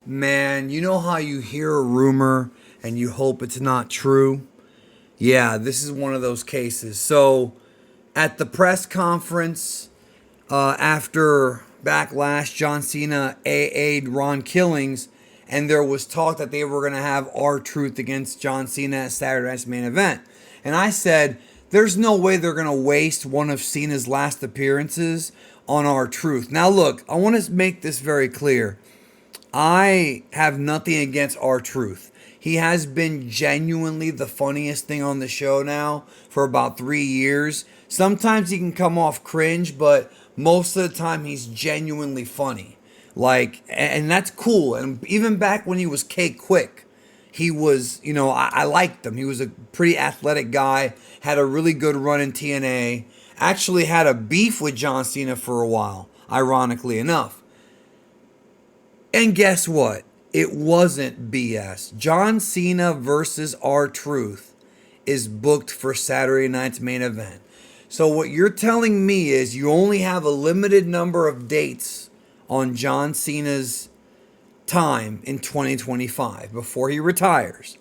Man, you know how you hear a rumor and you hope it's not true? Yeah, this is one of those cases. So, at the press conference after Backlash, John Cena AA'd Ron Killings, and there was talk that they were going to have R-Truth against John Cena at Saturday Night's Main Event. And I said, there's no way they're going to waste one of Cena's last appearances on R-Truth. Now, look, I want to make this very clear. I have nothing against R-Truth. He has been genuinely the funniest thing on the show now for about 3 years. Sometimes he can come off cringe, but most of the time he's genuinely funny. And that's cool. And even back when he was K-Quick, he was, I liked him. He was a pretty athletic guy, had a really good run in TNA, actually had a beef with John Cena for a while, ironically enough. And guess what? It wasn't BS. John Cena versus R-Truth is booked for Saturday night's Main Event. So what you're telling me is you only have a limited number of dates on John Cena's time in 2025 before he retires.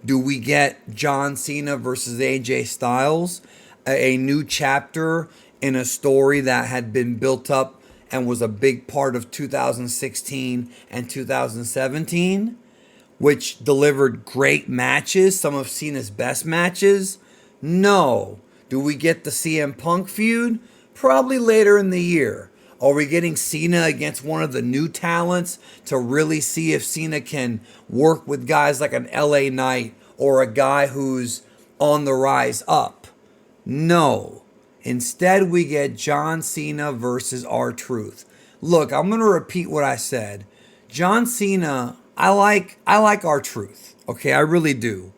Do we get John Cena versus AJ Styles, a new chapter in a story that had been built up and was a big part of 2016 and 2017, which delivered great matches, some of Cena's best matches? No. Do we get the CM Punk feud? Probably later in the year. Are we getting Cena against one of the new talents to really see if Cena can work with guys like an LA Knight or a guy who's on the rise up? No. Instead, we get John Cena versus R-Truth. Look, I'm going to repeat what I said. John Cena, I like R-Truth. Okay, I really do.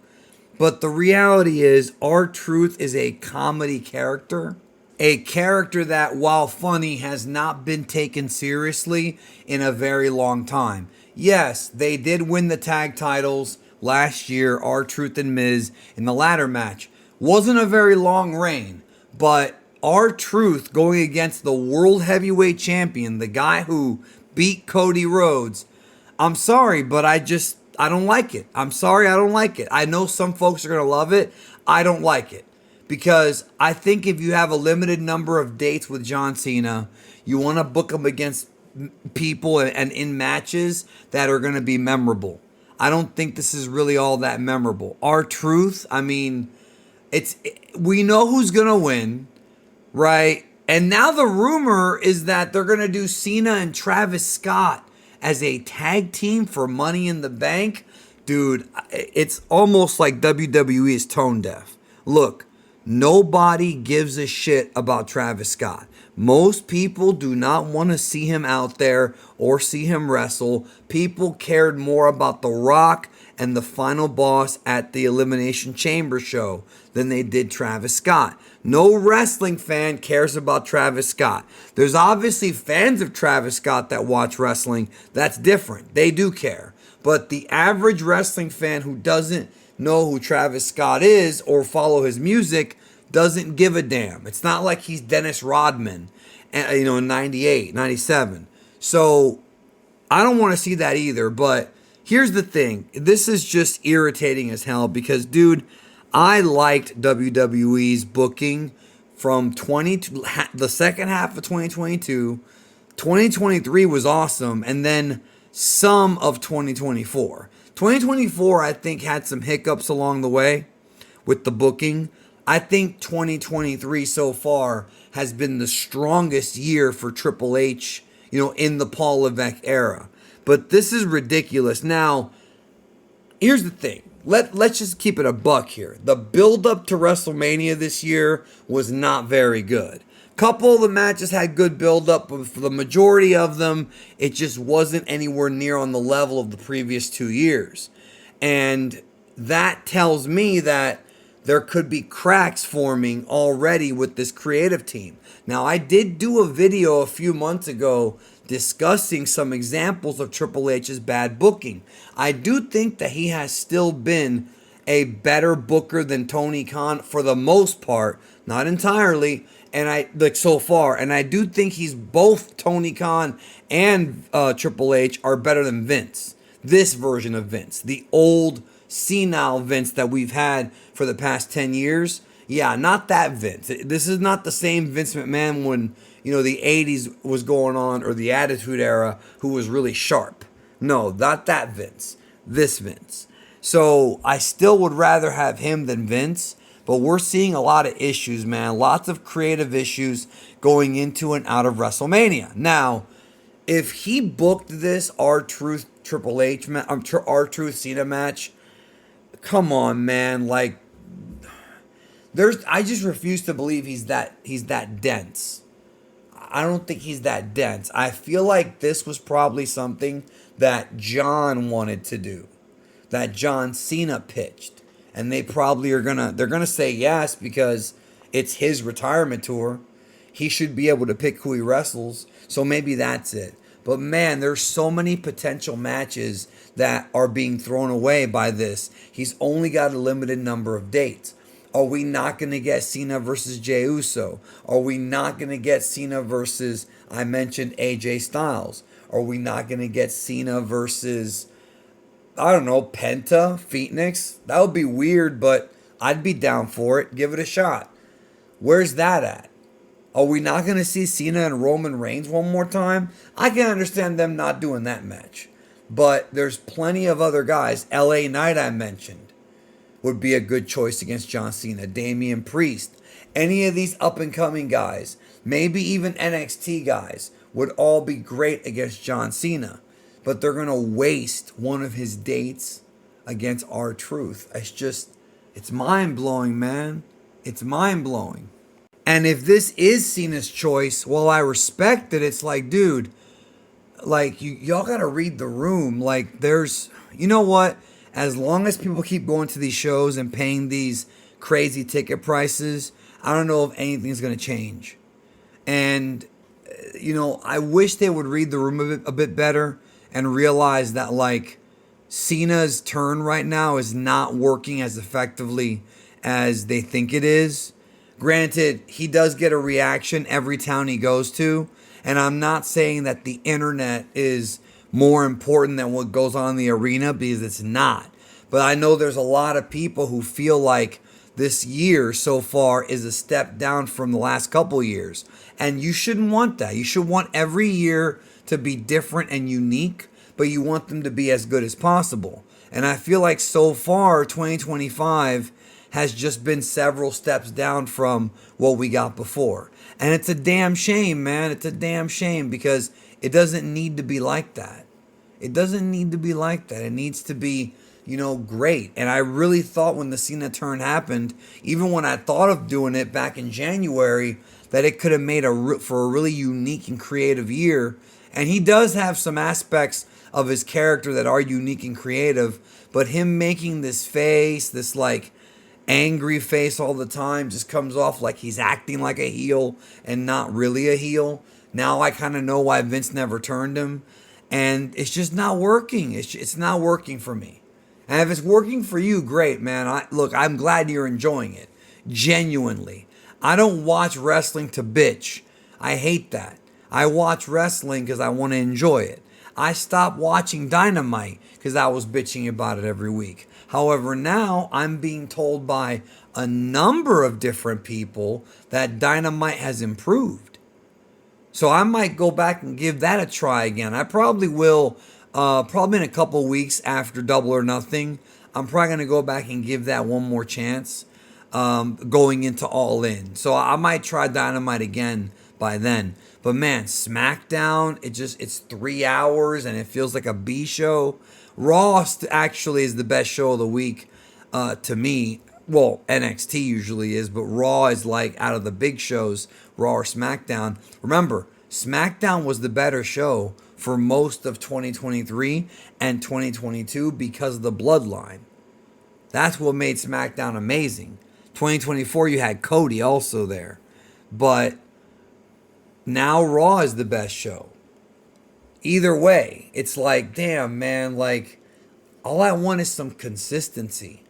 But the reality is R-Truth is a comedy character. A character that, while funny, has not been taken seriously in a very long time. Yes, they did win the tag titles last year, R-Truth and Miz, in the ladder match. Wasn't a very long reign. But R-Truth going against the World Heavyweight Champion, the guy who beat Cody Rhodes, I'm sorry, but I don't like it. I'm sorry, I don't like it. I know some folks are going to love it. I don't like it. Because I think if you have a limited number of dates with John Cena, you want to book him against people and in matches that are going to be memorable. I don't think this is really all that memorable. R-Truth, I mean, we know who's going to win, right? And now the rumor is that they're going to do Cena and Travis Scott as a tag team for Money in the Bank. Dude, it's almost like WWE is tone deaf. Look, nobody gives a shit about Travis Scott. Most people do not want to see him out there or see him wrestle. People cared more about The Rock and the final boss at the Elimination Chamber show than they did Travis Scott. No wrestling fan cares about Travis Scott. There's obviously fans of Travis Scott that watch wrestling. That's different. They do care. But the average wrestling fan who doesn't know who Travis Scott is or follow his music doesn't give a damn. It's not like he's Dennis Rodman, in 98, 97. So I don't want to see that either. But here's the thing. This is just irritating as hell because, dude, I liked WWE's booking from the second half of 2022. 2023 was awesome. And then some of 2024. 2024, I think, had some hiccups along the way with the booking. I think 2023 so far has been the strongest year for Triple H, in the Paul Levesque era. But this is ridiculous. Now, here's the thing. Let's just keep it a buck here. The build-up to WrestleMania this year was not very good. Couple of the matches had good build-up, but for the majority of them, it just wasn't anywhere near on the level of the previous 2 years. And that tells me that there could be cracks forming already with this creative team. Now, I did do a video a few months ago discussing some examples of Triple H's bad booking. I do think that he has still been a better booker than Tony Khan for the most part, not entirely. And I like so far, and I do think he's both Tony Khan and Triple H are better than Vince. This version of Vince, the old senile Vince that we've had for the past 10 years. Yeah, not that Vince. This is not the same Vince McMahon when, the 80s was going on, or the Attitude Era, who was really sharp. No, not that Vince. This Vince. So I still would rather have him than Vince, but we're seeing a lot of issues, man. Lots of creative issues going into and out of WrestleMania. Now, if he booked this R-Truth Triple H R-Truth Cena match, come on, man. Like, I just refuse to believe he's that dense. I don't think he's that dense. I feel like this was probably something that John wanted to do, that John Cena pitched, and they're gonna say yes because it's his retirement tour. He should be able to pick who he wrestles, so maybe that's it. But man, there's so many potential matches that are being thrown away by this. He's only got a limited number of dates. Are we not going to get Cena versus Jey Uso? Are we not going to get Cena versus, I mentioned, AJ Styles? Are we not going to get Cena versus, I don't know, Penta, Phoenix? That would be weird, but I'd be down for it. Give it a shot. Where's that at? Are we not going to see Cena and Roman Reigns one more time? I can understand them not doing that match. But there's plenty of other guys. LA Knight, I mentioned, would be a good choice against John Cena. Damian Priest. Any of these up-and-coming guys, maybe even NXT guys, would all be great against John Cena. But they're going to waste one of his dates against R-Truth. It's mind-blowing, man. It's mind-blowing. And if this is Cena's choice, well, I respect it. It's like, dude, like, y'all got to read the room. Like, you know what? As long as people keep going to these shows and paying these crazy ticket prices, I don't know if anything's going to change. And, I wish they would read the room a bit better and realize that, like, Cena's turn right now is not working as effectively as they think it is. Granted, he does get a reaction every town he goes to, and I'm not saying that the internet is more important than what goes on in the arena, because it's not. But I know there's a lot of people who feel like this year so far is a step down from the last couple years. And you shouldn't want that. You should want every year to be different and unique, but you want them to be as good as possible. And I feel like so far, 2025 has just been several steps down from what we got before. And it's a damn shame, man. It's a damn shame, because it doesn't need to be like that. It doesn't need to be like that. It needs to be, great. And I really thought when the Cena turn happened, even when I thought of doing it back in January, that it could have made for a really unique and creative year. And he does have some aspects of his character that are unique and creative, but him making this face, this like angry face all the time, just comes off like he's acting like a heel and not really a heel. Now I kind of know why Vince never turned him, and it's just not working. It's not working for me. And if it's working for you, great, man. I'm glad you're enjoying it. Genuinely. I don't watch wrestling to bitch. I hate that. I watch wrestling because I want to enjoy it. I stopped watching Dynamite because I was bitching about it every week. However, now I'm being told by a number of different people that Dynamite has improved. So I might go back and give that a try again. I probably will, probably in a couple weeks after Double or Nothing. I'm probably going to go back and give that one more chance, going into All In. So I might try Dynamite again by then. But man, SmackDown, it's 3 hours and it feels like a B show. Raw actually is the best show of the week to me. Well, NXT usually is, but Raw is like, out of the big shows, Raw or SmackDown. Remember, SmackDown was the better show for most of 2023 and 2022 because of the bloodline. That's what made SmackDown amazing. 2024, you had Cody also there. But now Raw is the best show. Either way, it's like, damn, man, like, all I want is some consistency.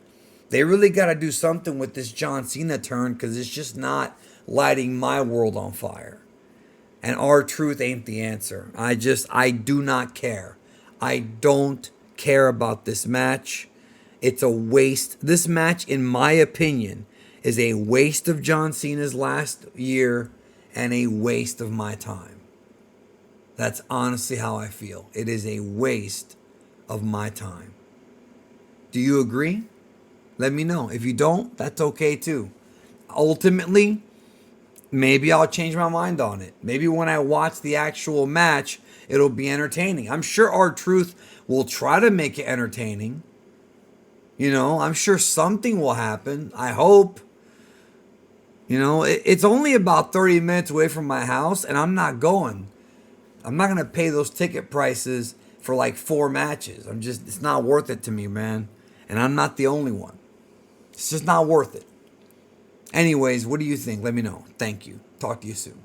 They really got to do something with this John Cena turn because it's just not lighting my world on fire. And R-Truth ain't the answer. I do not care. I don't care about this match. It's a waste. This match, in my opinion, is a waste of John Cena's last year and a waste of my time. That's honestly how I feel. It is a waste of my time. Do you agree? Let me know. If you don't, that's okay too. Ultimately, maybe I'll change my mind on it. Maybe when I watch the actual match, it'll be entertaining. I'm sure R-Truth will try to make it entertaining. I'm sure something will happen. I hope. It's only about 30 minutes away from my house, and I'm not going. I'm not going to pay those ticket prices for like 4 matches. It's not worth it to me, man. And I'm not the only one. It's just not worth it. Anyways, what do you think? Let me know. Thank you. Talk to you soon.